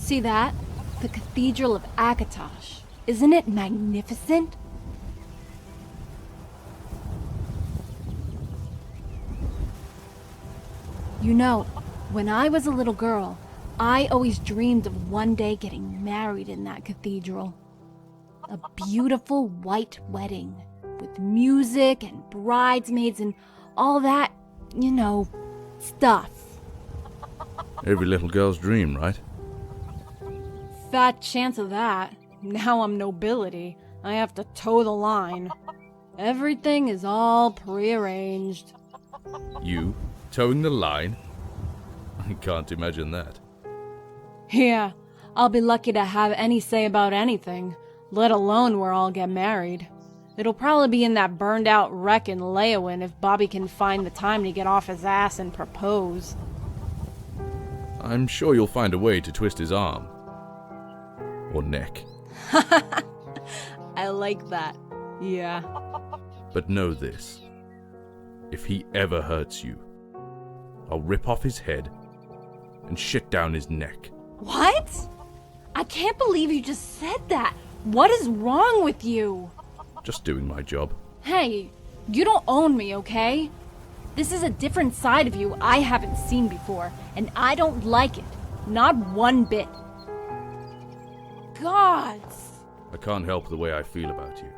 See that? The Cathedral of Akash. Isn't it magnificent? You know, when I was a little girl, I always dreamed of one day getting married in that cathedral. A beautiful white wedding, with music and bridesmaids and all that, you know, stuff. Every little girl's dream, right? Fat chance of that. Now I'm nobility. I have to toe the line. Everything is all prearranged. You towing the line? I can't imagine that. Yeah, I'll be lucky to have any say about anything, let alone where I'll get married. It'll probably be in that burned-out wreck in Leowin if Bobby can find the time to get off his ass and propose. I'm sure you'll find a way to twist his arm. Or neck. I like that. Yeah. But know this. If he ever hurts you, I'll rip off his head and shit down his neck. What? I can't believe you just said that. What is wrong with you? Just doing my job. Hey, you don't own me, okay? This is a different side of you I haven't seen before, and I don't like it. Not one bit. Gods! I can't help the way I feel about you.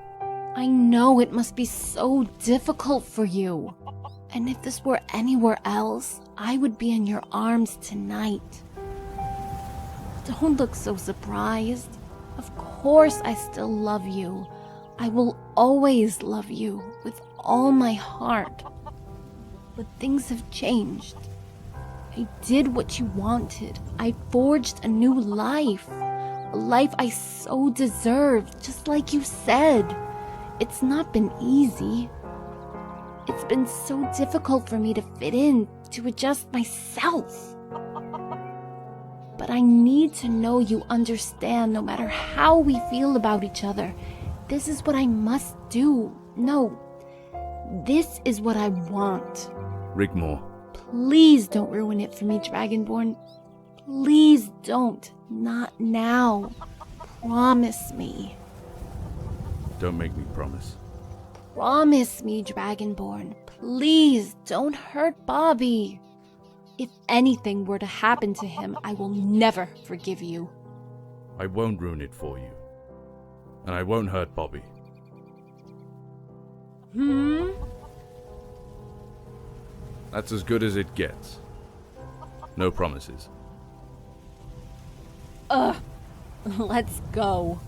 I know it must be so difficult for you. And if this were anywhere else, I would be in your arms tonight. Don't look so surprised. Of course I still love you. I will always love you with all my heart. But things have changed. I did what you wanted. I forged a new life. A life I so deserved, just like you said. It's not been easy. It's been so difficult for me to fit in, to adjust myself. But I need to know you understand no matter how we feel about each other. This is what I must do. No, this is what I want. Rigmor. Please don't ruin it for me, Dragonborn. Please don't. Not now. Promise me. Don't make me promise. Promise me, Dragonborn. Please don't hurt Bobby. If anything were to happen to him, I will never forgive you. I won't ruin it for you. And I won't hurt Bobby. That's as good as it gets. No promises. Let's go.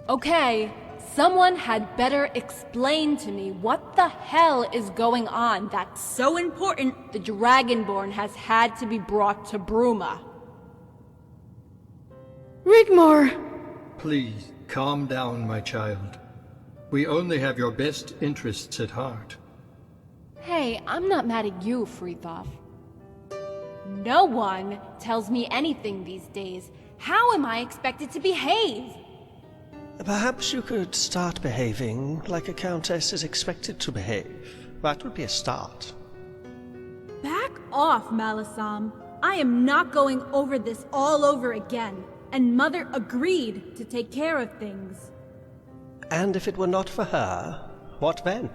Okay, someone had better explain to me what the hell is going on that's so important the Dragonborn has had to be brought to Bruma. Rigmor! Please, calm down, my child. We only have your best interests at heart. Hey, I'm not mad at you, Frithov. No one tells me anything these days. How am I expected to behave? Perhaps you could start behaving like a countess is expected to behave. That would be a start. Back off, Malisam. I am not going over this all over again. And Mother agreed to take care of things. And if it were not for her, what then?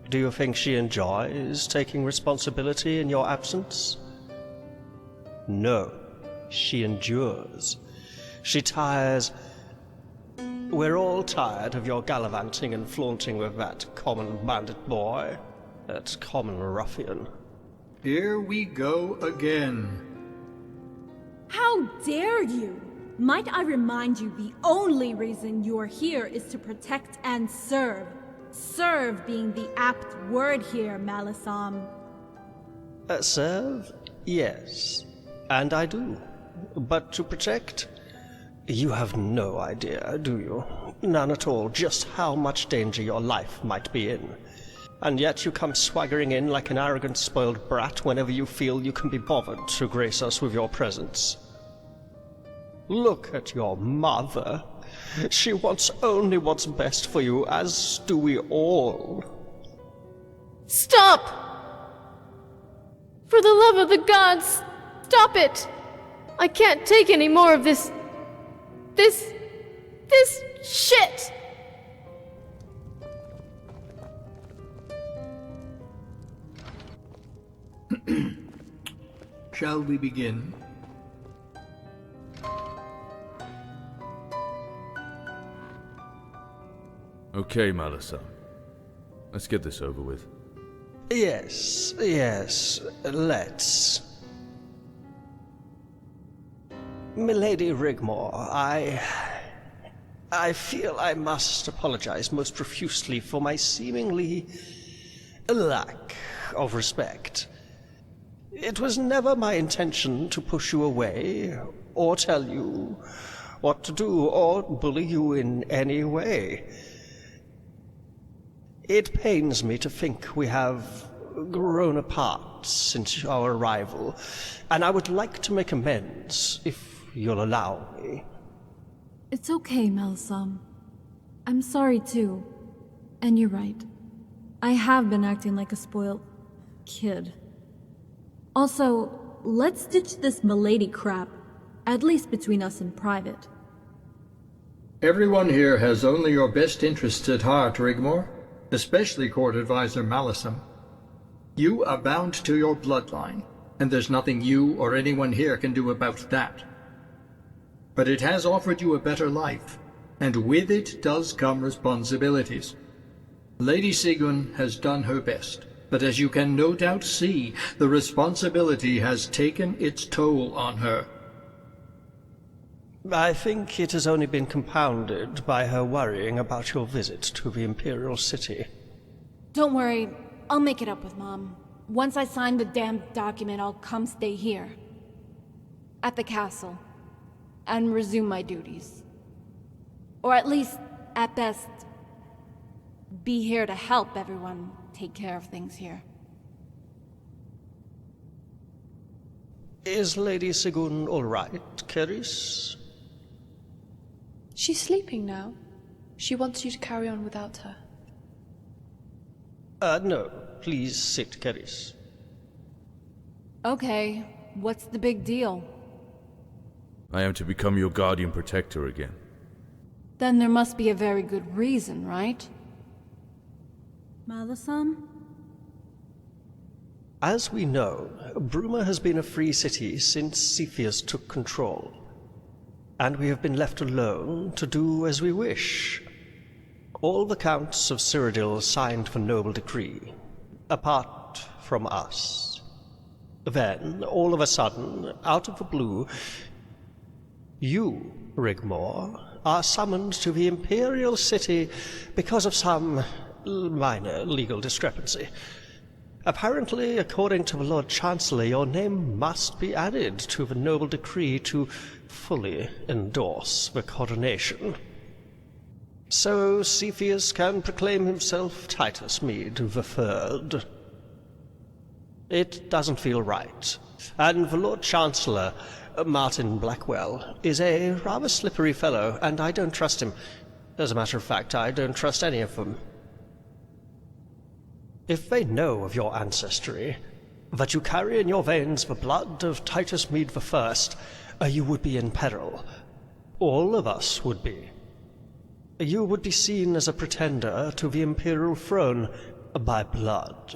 Do you think she enjoys taking responsibility in your absence? No, she endures. She tires. We're all tired of your gallivanting and flaunting with that common bandit boy, that common ruffian. Here we go again. How dare you! Might I remind you the only reason you're here is to protect and serve. Serve being the apt word here, Malisam. Serve? Yes. And I do. But to protect? You have no idea, do you? None at all, just how much danger your life might be in. And yet you come swaggering in like an arrogant, spoiled brat whenever you feel you can be bothered to grace us with your presence. Look at your mother. She wants only what's best for you, as do we all. Stop! For the love of the gods, stop it! I can't take any more of this shit! Shall we begin? Okay, Malasa. Let's get this over with. Yes, let's. Milady Rigmor, I feel I must apologize most profusely for my seemingly lack of respect. It was never my intention to push you away, or tell you what to do, or bully you in any way. It pains me to think we have grown apart since our arrival, and I would like to make amends, if you'll allow me. It's okay, Melsam. I'm sorry too. And you're right. I have been acting like a spoiled kid. Also, let's ditch this milady crap, at least between us in private. Everyone here has only your best interests at heart, Rigmor, especially Court Advisor Malison. You are bound to your bloodline, and there's nothing you or anyone here can do about that. But it has offered you a better life, and with it does come responsibilities. Lady Sigun has done her best, but as you can no doubt see, the responsibility has taken its toll on her. I think it has only been compounded by her worrying about your visit to the Imperial City. Don't worry, I'll make it up with Mom. Once I sign the damn document, I'll come stay here. At the castle. And resume my duties. Or at least, at best, be here to help everyone take care of things here. Is Lady Sigun all right, Keris? She's sleeping now. She wants you to carry on without her. No. Please sit, Keris. Okay, what's the big deal? I am to become your guardian protector again. Then there must be a very good reason, right? Malasam? As we know, Bruma has been a free city since Sethius took control, and we have been left alone to do as we wish. All the Counts of Cyrodiil signed the noble decree, apart from us. Then, all of a sudden, out of the blue, you, Rigmor, are summoned to the Imperial City because of some minor legal discrepancy. Apparently, according to the Lord Chancellor, your name must be added to the noble decree to fully endorse the coronation. So Sethius can proclaim himself Titus Mede III. It doesn't feel right, and the Lord Chancellor, Martin Blackwell, is a rather slippery fellow, and I don't trust him. As a matter of fact, I don't trust any of them. If they know of your ancestry, that you carry in your veins the blood of Titus Mede I, you would be in peril. All of us would be. You would be seen as a pretender to the imperial throne by blood.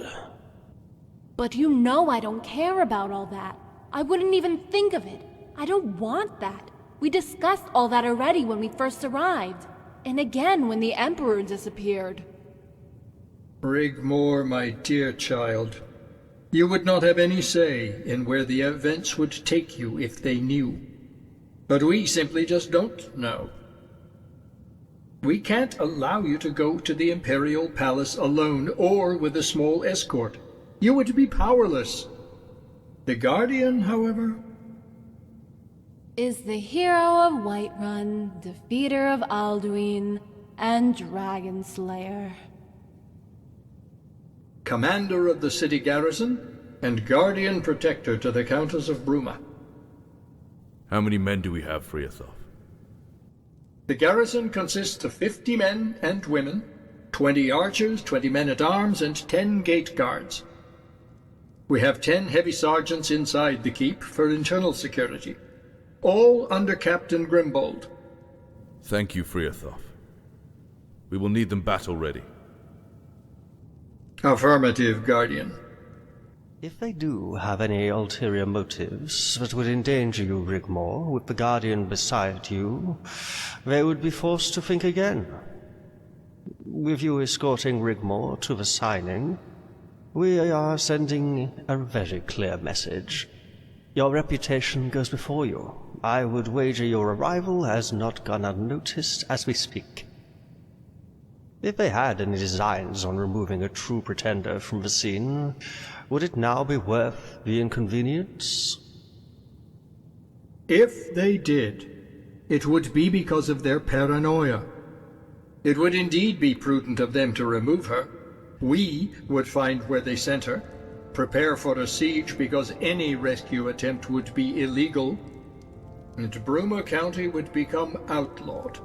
But you know I don't care about all that. I wouldn't even think of it. I don't want that. We discussed all that already when we first arrived. And again when the Emperor disappeared. Rigmor, my dear child, you would not have any say in where the events would take you if they knew. But we simply just don't know. We can't allow you to go to the Imperial Palace alone or with a small escort. You would be powerless. The Guardian, however, is the hero of Whiterun, defeater of Alduin, and Dragon Slayer. Commander of the city garrison, and guardian protector to the Countess of Bruma. How many men do we have, Friathoth? The garrison consists of 50 men and women, 20 archers, 20 men-at-arms, and 10 gate guards. We have 10 heavy sergeants inside the keep for internal security, all under Captain Grimbold. Thank you, Friathoth. We will need them battle-ready. Affirmative, Guardian. If they do have any ulterior motives that would endanger you, Rigmor, with the Guardian beside you, they would be forced to think again. With you escorting Rigmor to the signing, we are sending a very clear message. Your reputation goes before you. I would wager your arrival has not gone unnoticed as we speak. If they had any designs on removing a true pretender from the scene, would it now be worth the inconvenience? If they did, it would be because of their paranoia. It would indeed be prudent of them to remove her. We would find where they sent her, prepare for a siege because any rescue attempt would be illegal, and Bruma County would become outlawed.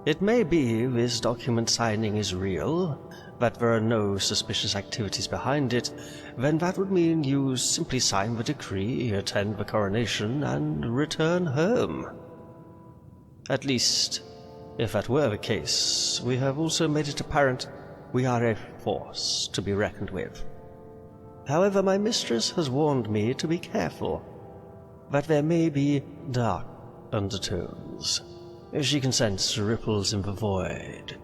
It may be this document signing is real, that there are no suspicious activities behind it, then that would mean you simply sign the decree, attend the coronation, and return home. At least, if that were the case, we have also made it apparent we are a force to be reckoned with. However, my mistress has warned me to be careful, that there may be dark undertones. She can sense ripples in the void.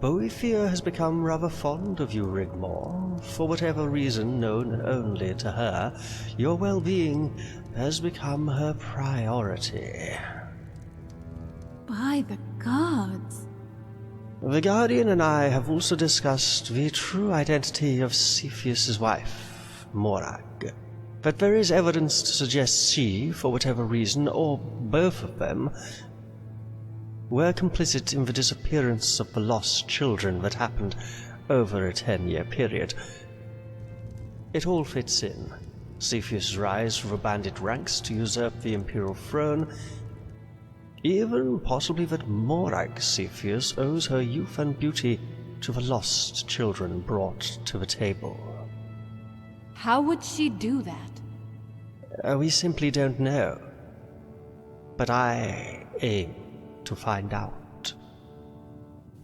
Boethiah has become rather fond of you, Rigmor. For whatever reason known only to her, your well-being has become her priority. By the gods. The Guardian and I have also discussed the true identity of Sethius' wife, Morag. But there is evidence to suggest she, for whatever reason, or both of them, were complicit in the disappearance of the lost children that happened over a 10-year period. It all fits in. Sethius' rise from the bandit ranks to usurp the imperial throne, even possibly that Morag Sethius owes her youth and beauty to the lost children brought to the table. How would she do that? We simply don't know. But I aim to find out.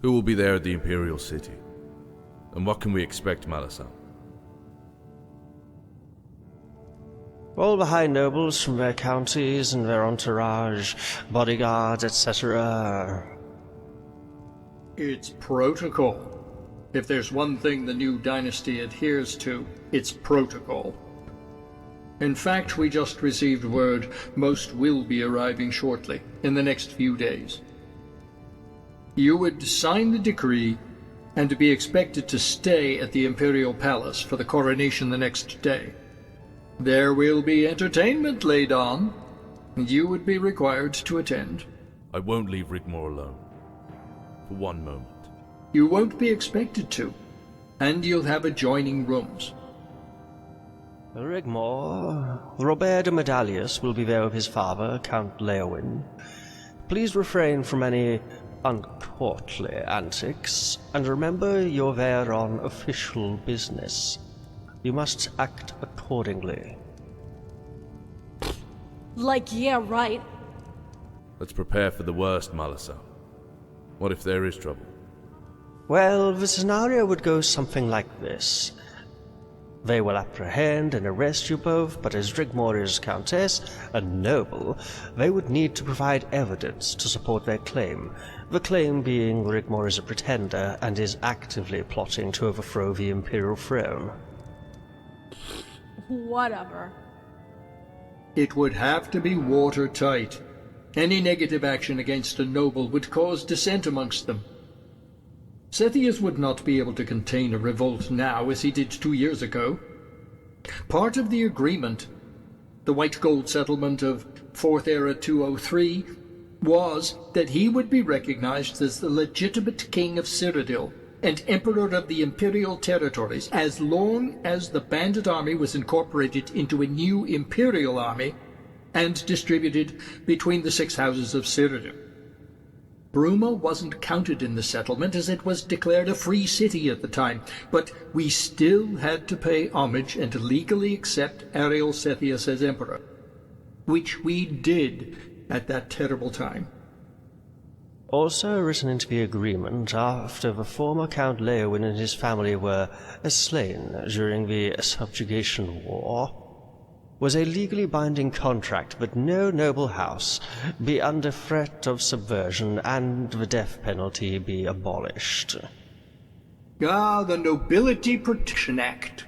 Who will be there at the Imperial City? And what can we expect, Malasan? All the high nobles from their counties and their entourage, bodyguards, etc. It's protocol. If there's one thing the new dynasty adheres to, it's protocol. In fact, we just received word most will be arriving shortly, in the next few days. You would sign the decree, and be expected to stay at the Imperial Palace for the coronation the next day. There will be entertainment laid on, and you would be required to attend. I won't leave Rigmor alone. For one moment. You won't be expected to, and you'll have adjoining rooms. Rigmor, Robert de Medallius will be there with his father, Count Leowin. Please refrain from any uncourtly antics, and remember you're there on official business. You must act accordingly. Like, yeah, right. Let's prepare for the worst, Malasan. What if there is trouble? Well, the scenario would go something like this. They will apprehend and arrest you both, but as Rigmor is Countess, a noble, they would need to provide evidence to support their claim. The claim being Rigmor is a pretender and is actively plotting to overthrow the imperial throne. Whatever. It would have to be watertight. Any negative action against a noble would cause dissent amongst them. Sethius would not be able to contain a revolt now as he did 2 years ago. Part of the agreement the white gold settlement of 4th Era 203, was that he would be recognized as the legitimate King of Cyrodiil and Emperor of the Imperial Territories as long as the Bandit army was incorporated into a new Imperial army and distributed between the 6 houses of Cyrodiil. Bruma wasn't counted in the settlement as it was declared a free city at the time, but we still had to pay homage and legally accept Ariel Sethius as Emperor, which we did at that terrible time. Also written into the agreement after the former Count Leowin and his family were slain during the Subjugation War was a legally binding contract that no noble house be under threat of subversion and the death penalty be abolished. Ah, the Nobility Protection Act.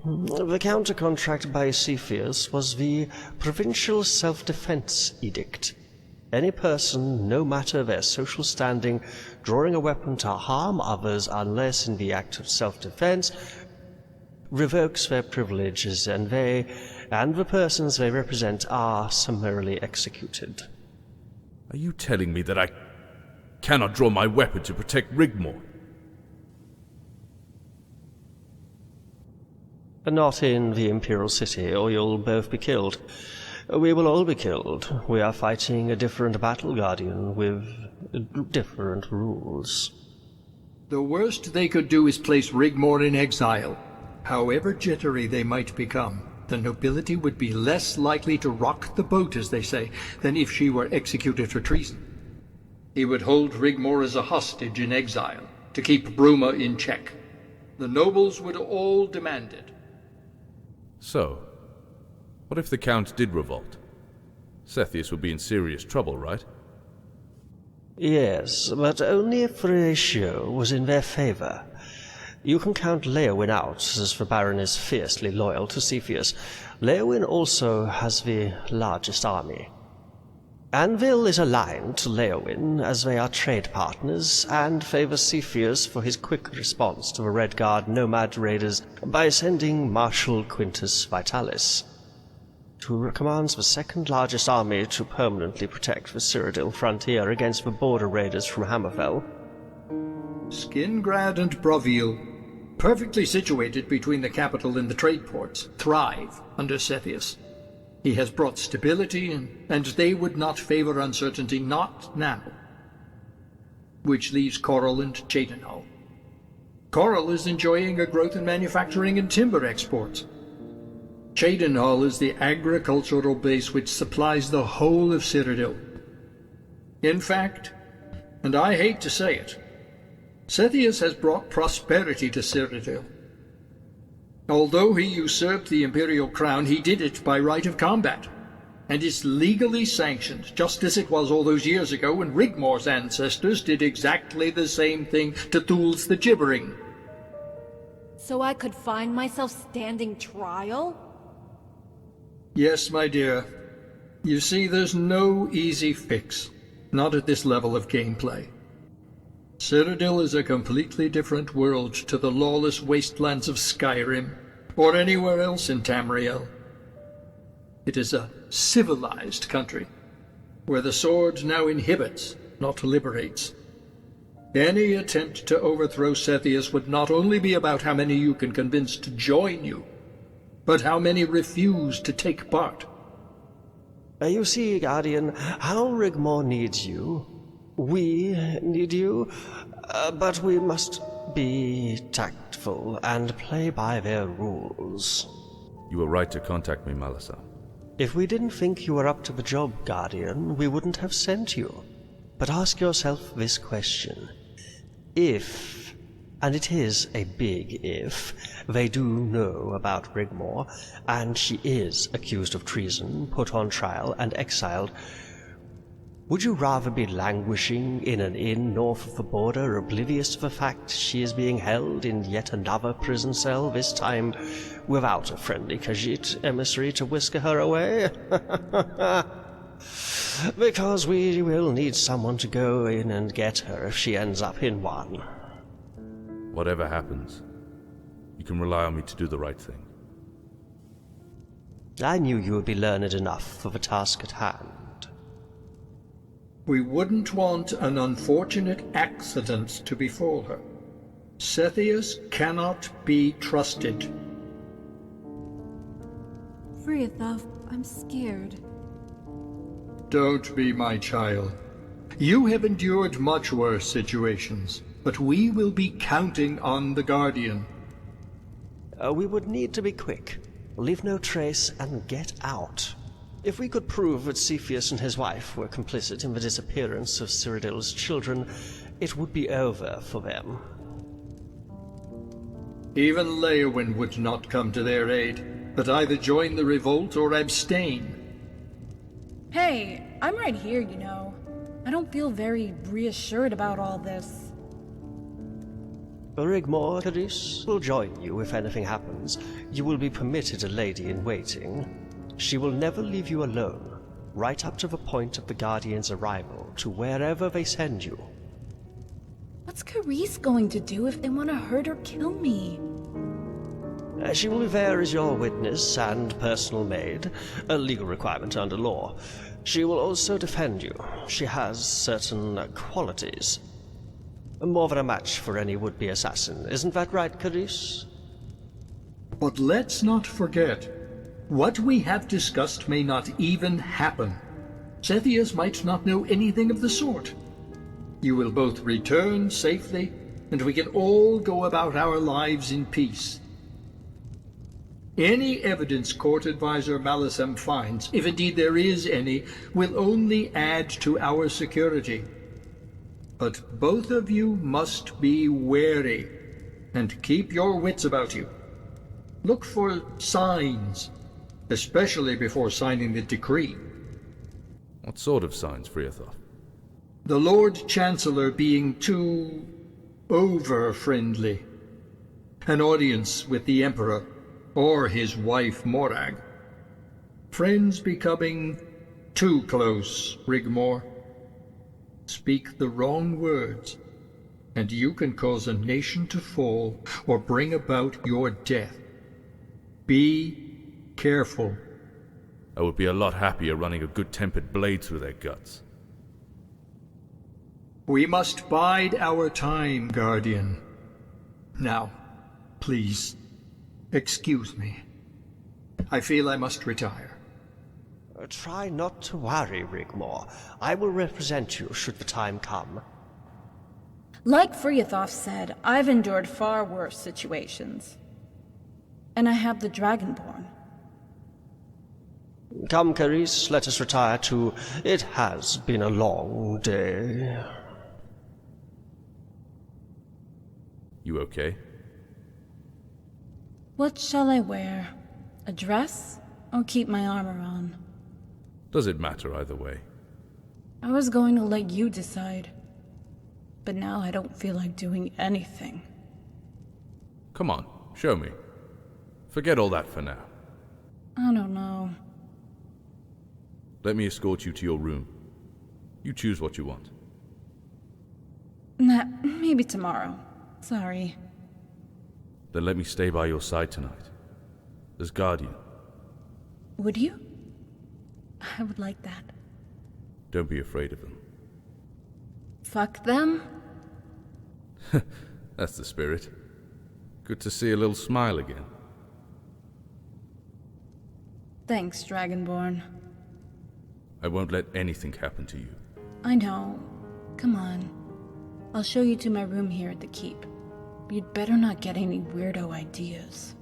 The counter-contract by Sethius was the Provincial Self-Defense Edict. Any person, no matter their social standing, drawing a weapon to harm others unless in the act of self-defense, revokes their privileges, and the persons they represent are summarily executed. Are you telling me that I cannot draw my weapon to protect Rigmor? Not in the Imperial City, or you'll both be killed. We will all be killed. We are fighting a different battle, Guardian, with different rules. The worst they could do is place Rigmor in exile. However jittery they might become, the nobility would be less likely to rock the boat, as they say, than if she were executed for treason. He would hold Rigmor as a hostage in exile, to keep Bruma in check. The nobles would all demand it. So, what if the Count did revolt? Sethius would be in serious trouble, right? Yes, but only if the ratio was in their favor. You can count Leowin out, as the Baron is fiercely loyal to Sethius. Leowin also has the largest army. Anvil is aligned to Leowin, as they are trade partners, and favors Sethius for his quick response to the Red Guard nomad raiders by sending Marshal Quintus Vitalis, who commands the second largest army to permanently protect the Cyrodiil frontier against the border raiders from Hammerfell. Skingrad and Broville, perfectly situated between the capital and the trade ports, thrive under Sethius. He has brought stability, and they would not favor uncertainty, not now. Which leaves Coral and Cheydinhal. Coral is enjoying a growth in manufacturing and timber exports. Cheydinhal is the agricultural base which supplies the whole of Cyrodiil. In fact, and I hate to say it, Sethius has brought prosperity to Cyrodiil. Although he usurped the imperial crown, he did it by right of combat, and is legally sanctioned, just as it was all those years ago when Rigmor's ancestors did exactly the same thing to Thul's the Gibbering. So I could find myself standing trial? Yes, my dear. You see, there's no easy fix, not at this level of gameplay. Cyrodiil is a completely different world to the lawless wastelands of Skyrim, or anywhere else in Tamriel. It is a civilized country, where the sword now inhibits, not liberates. Any attempt to overthrow Sethius would not only be about how many you can convince to join you, but how many refuse to take part. You see, Guardian, how Rigmor needs you. We need you, but we must be tactful and play by their rules. You were right to contact me, Malasa. If we didn't think you were up to the job, Guardian, we wouldn't have sent you. But ask yourself this question. If, and it is a big if, they do know about Rigmor, and she is accused of treason, put on trial, and exiled, would you rather be languishing in an inn north of the border, oblivious to the fact she is being held in yet another prison cell, this time without a friendly Khajiit emissary to whisk her away? Because we will need someone to go in and get her if she ends up in one. Whatever happens, you can rely on me to do the right thing. I knew you would be learned enough for the task at hand. We wouldn't want an unfortunate accident to befall her. Sethius cannot be trusted. Friathof, I'm scared. Don't be, my child. You have endured much worse situations, but we will be counting on the Guardian. We would need to be quick. Leave no trace and get out. If we could prove that Sethius and his wife were complicit in the disappearance of Cyrodiil's children, it would be over for them. Even Leowyn would not come to their aid, but either join the revolt or abstain. Hey, I'm right here, you know. I don't feel very reassured about all this. Rigmor, Cadiz, will join you if anything happens. You will be permitted a lady-in-waiting. She will never leave you alone, right up to the point of the Guardian's arrival, to wherever they send you. What's Carice going to do if they want to hurt or kill me? She will be there as your witness and personal maid, a legal requirement under law. She will also defend you. She has certain qualities. More than a match for any would-be assassin. Isn't that right, Carice? But let's not forget, what we have discussed may not even happen. Sethius might not know anything of the sort. You will both return safely, and we can all go about our lives in peace. Any evidence Court Advisor Malissem finds, if indeed there is any, will only add to our security. But both of you must be wary, and keep your wits about you. Look for signs, especially before signing the decree. What sort of signs, Friathof? The Lord Chancellor being too over-friendly. An audience with the Emperor, or his wife Morag. Friends becoming too close, Rigmor. Speak the wrong words, and you can cause a nation to fall or bring about your death. Be careful. I would be a lot happier running a good-tempered blade through their guts. We must bide our time, Guardian. Now, please, excuse me. I feel I must retire. Try not to worry, Rigmor. I will represent you should the time come. Like Friathof said, I've endured far worse situations. And I have the Dragonborn. Come, Carice, let us retire to... It has been a long day. You okay? What shall I wear? A dress? Or keep my armor on? Does it matter either way? I was going to let you decide. But now I don't feel like doing anything. Come on, show me. Forget all that for now. I don't know. Let me escort you to your room. You choose what you want. Nah, maybe tomorrow. Sorry. Then let me stay by your side tonight. As Guardian. Would you? I would like that. Don't be afraid of them. Fuck them? That's the spirit. Good to see a little smile again. Thanks, Dragonborn. I won't let anything happen to you. I know. Come on. I'll show you to my room here at the Keep. You'd better not get any weirdo ideas.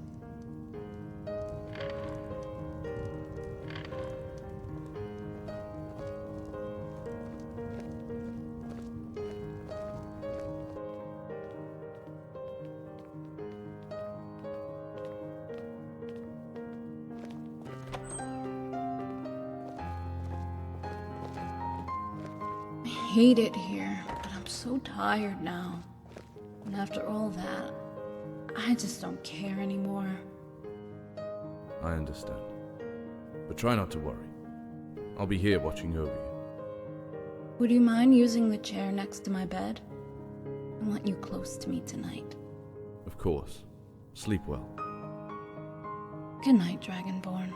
I hate it here, but I'm so tired now. And after all that, I just don't care anymore. I understand. But try not to worry. I'll be here watching over you. Would you mind using the chair next to my bed? I want you close to me tonight. Of course. Sleep well. Good night, Dragonborn.